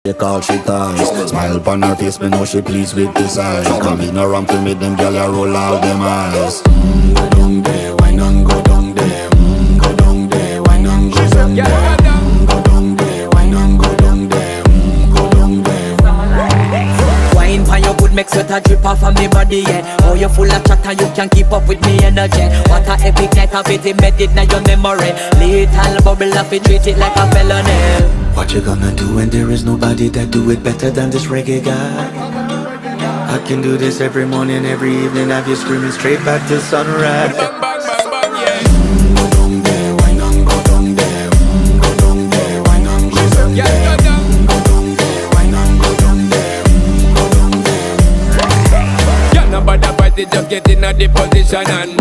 They call she ties. Smile upon her face, me know she pleased with this eyes. Come in around to me, them gyal a roll out them eyes. Go down there, why not go down there? Go down there, why not go down there? Go down there, why not go down there? Go down there. Wine pan your good, make sweat a drip off of me body, yeah. Oh, you full of chatter, you can't keep up with me energy. What a epic night of it, embedded in your memory. Little bubble of it, treat it like a felony. What you gonna do when there is nobody that do it better than this reggae guy? I can do this every morning, every evening, have you screaming straight back to sunrise. Bang, bang, bang, bang, yeah. Go down there, why not go down there? Go down there, why not go down there? Yeah, go down. Go down there, why not go down there? Go down there. Yeah, nobody fight it, just get in a the position and